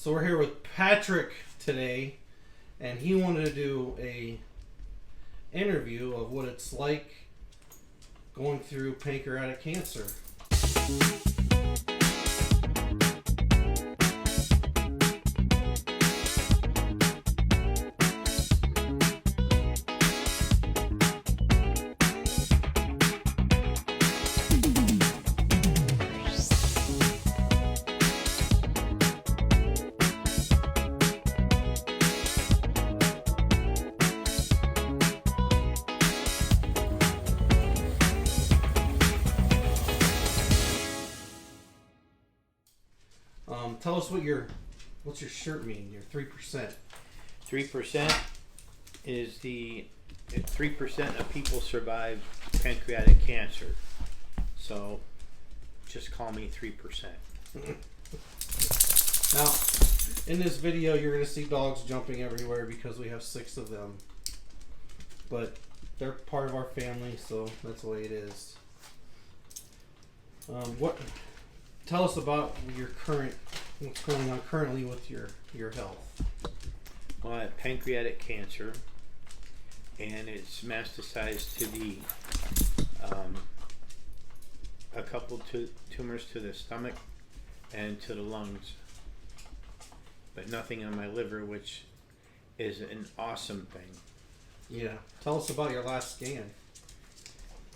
So we're here with Patrick today, and he wanted to do a interview of what it's like going through pancreatic cancer. Tell us what's your shirt mean? Your 3%. 3% is 3% of people survive pancreatic cancer. So just call me 3%. Now, in this video, you're going to see dogs jumping everywhere because we have 6 of them. But they're part of our family, so that's the way it is. Tell us about what's going on currently with your health. Well, I have pancreatic cancer, and it's metastasized to the a couple tumors to the stomach and to the lungs, but nothing on my liver, which is an awesome thing. Yeah. Tell us about your last scan.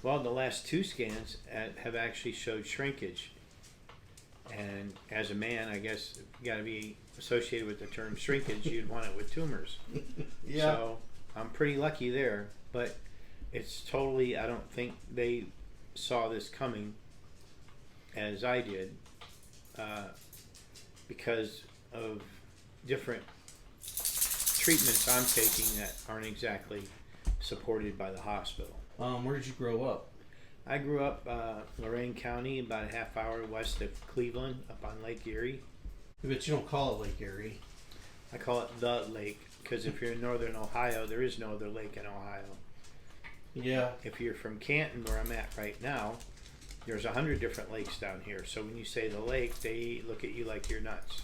Well, the last 2 scans have actually showed shrinkage. And as a man, I guess you got to be associated with the term shrinkage. You'd want it with tumors. Yeah. So I'm pretty lucky there. But it's totally, I don't think they saw this coming as I did because of different treatments I'm taking that aren't exactly supported by the hospital. Where did you grow up? I grew up Lorain County, about a half hour west of Cleveland, up on Lake Erie. But you don't call it Lake Erie. I call it the lake because if you're in northern Ohio, there is no other lake in Ohio. Yeah. If you're from Canton, where I'm at right now, there's 100 different lakes down here. So when you say the lake, they look at you like you're nuts.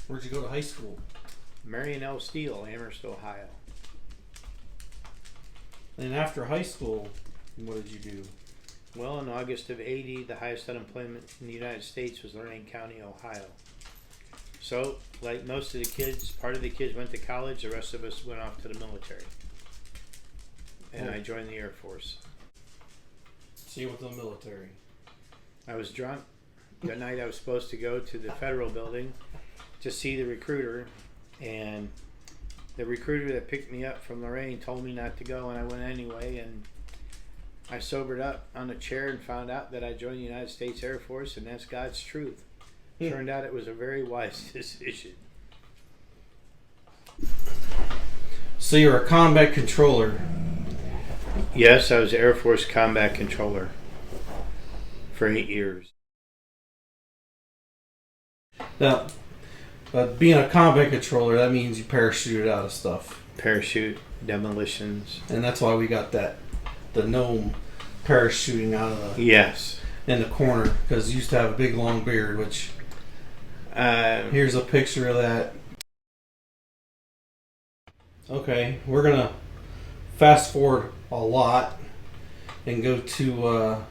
Where'd you go to high school? Marion L. Steele, Amherst, Ohio. And after high school, what did you do? Well, in August of '80, the highest unemployment in the United States was Lorain County, Ohio. So, like most of the kids, part of the kids went to college, the rest of us went off to the military. And I joined the Air Force. So you went to the military. I was drunk. That night I was supposed to go to the federal building to see the recruiter, and the recruiter that picked me up from Lorain told me not to go, and I went anyway, and I sobered up on a chair and found out that I joined the United States Air Force, and that's God's truth. Turned out it was a very wise decision. So you're a combat controller. Yes, I was Air Force combat controller for 8 years. Now, being a combat controller, that means you parachuted out of stuff. Parachute, demolitions. And that's why we got the gnome parachuting out of Yes. in the corner, because he used to have a big long beard, which here's a picture of that. Okay, we're gonna fast forward a lot and go to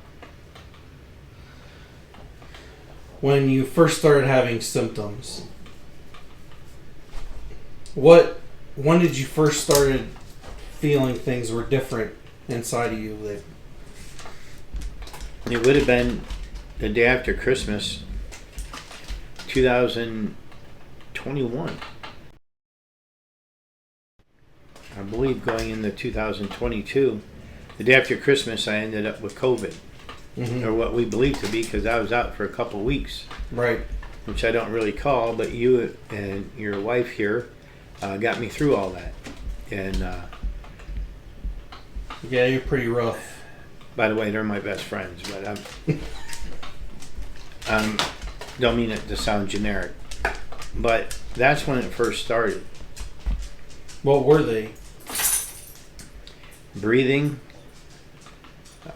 when you first started having symptoms. When did you first started feeling things were different inside of you? It would have been the day after Christmas, 2021. I believe going into 2022, the day after Christmas, I ended up with COVID, or what we believe to be, because I was out for a couple of weeks. Right. Which I don't really call, but you and your wife here got me through all that. And yeah, you're pretty rough. By the way, they're my best friends, but don't mean it to sound generic. But that's when it first started. What were they? Breathing,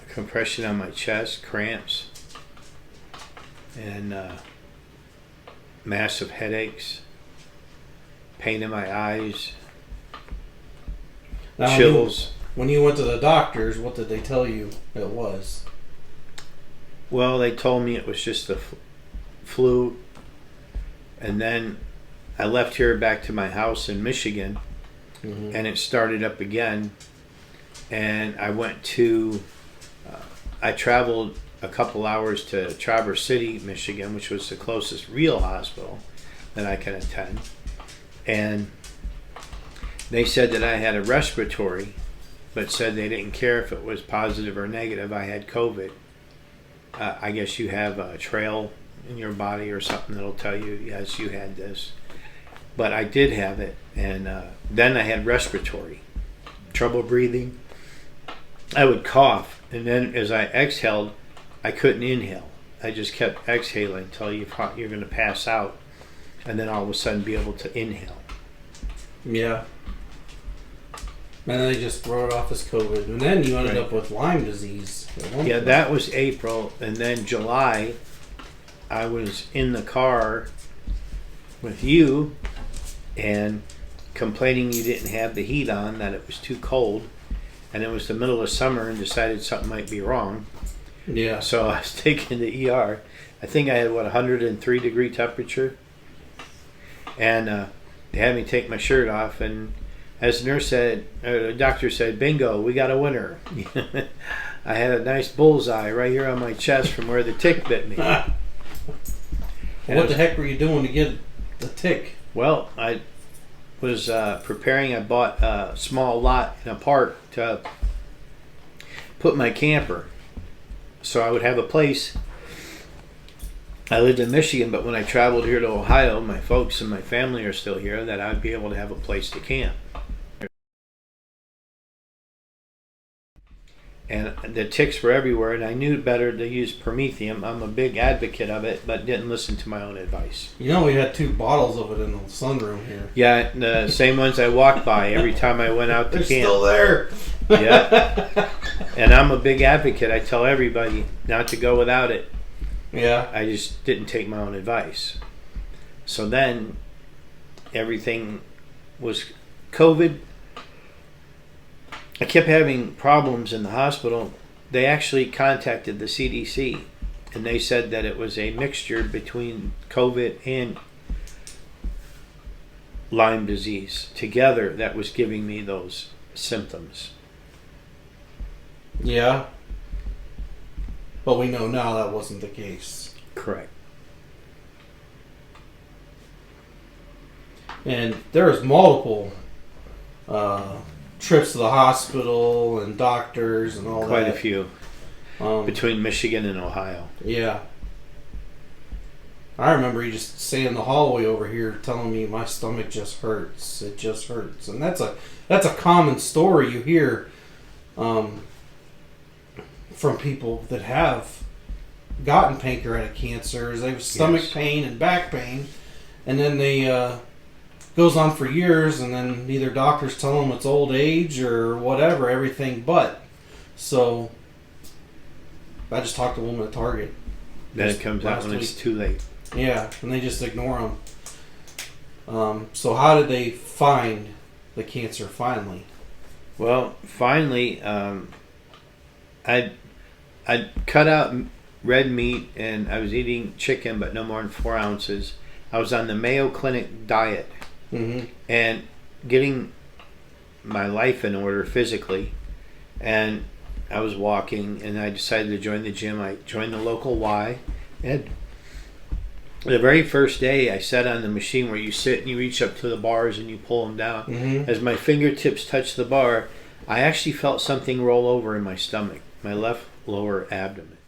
compression on my chest, cramps, and massive headaches, pain in my eyes, Now, chills. When you went to the doctors, what did they tell you it was? Well, they told me it was just the flu, and then I left here back to my house in Michigan, and it started up again. And I went to, I traveled a couple hours to Traverse City, Michigan, which was the closest real hospital that I can attend. And they said that I had a respiratory, but said they didn't care if it was positive or negative. I had COVID. I guess you have a trail in your body or something that'll tell you, yes, you had this. But I did have it. And then I had respiratory, trouble breathing. I would cough. And then as I exhaled, I couldn't inhale. I just kept exhaling until you thought you're going to pass out. And then all of a sudden be able to inhale. Yeah. And then they just wrote it off as COVID. And then you ended up with Lyme disease. Yeah, that was April. And then July, I was in the car with you and complaining you didn't have the heat on, that it was too cold. And it was the middle of summer and decided something might be wrong. Yeah. So I was taken to ER. I think I had, 103 degree temperature. And they had me take my shirt off, and as the nurse said, the doctor said, bingo, we got a winner. I had a nice bullseye right here on my chest from where the tick bit me. What the heck were you doing to get the tick? Well, I was preparing. I bought a small lot in a park to put my camper, so I would have a place. I lived in Michigan, but when I traveled here to Ohio, my folks and my family are still here, that I'd be able to have a place to camp. And the ticks were everywhere, and I knew better to use Prometheum. I'm a big advocate of it, but didn't listen to my own advice. You know, we had 2 bottles of it in the sunroom here. Yeah, the same ones I walked by every time I went out to They're camp. still there. Yeah. And I'm a big advocate. I tell everybody not to go without it. Yeah. I just didn't take my own advice. So then everything was COVID. I kept having problems in the hospital. They actually contacted the CDC, and they said that it was a mixture between COVID and Lyme disease together that was giving me those symptoms. Yeah. But we know now that wasn't the case. Correct. And there was multiple trips to the hospital and doctors and all that. Quite a few. Between Michigan and Ohio. Yeah. I remember you just sitting in the hallway over here telling me my stomach just hurts. It just hurts. And that's a common story you hear from people that have gotten pancreatic cancers. They have stomach pain and back pain, and then they goes on for years, and then either doctors tell them it's old age or whatever, everything but. So I just talked to a woman at Target. Then it comes out when it's too late. Yeah, and they just ignore them. So how did they find the cancer finally? Well, finally, I cut out red meat, and I was eating chicken, but no more than 4 ounces. I was on the Mayo Clinic diet, and getting my life in order physically, and I was walking, and I decided to join the gym. I joined the local Y, and the very first day I sat on the machine where you sit and you reach up to the bars and you pull them down. As my fingertips touched the bar, I actually felt something roll over in my stomach, my left lower abdomen.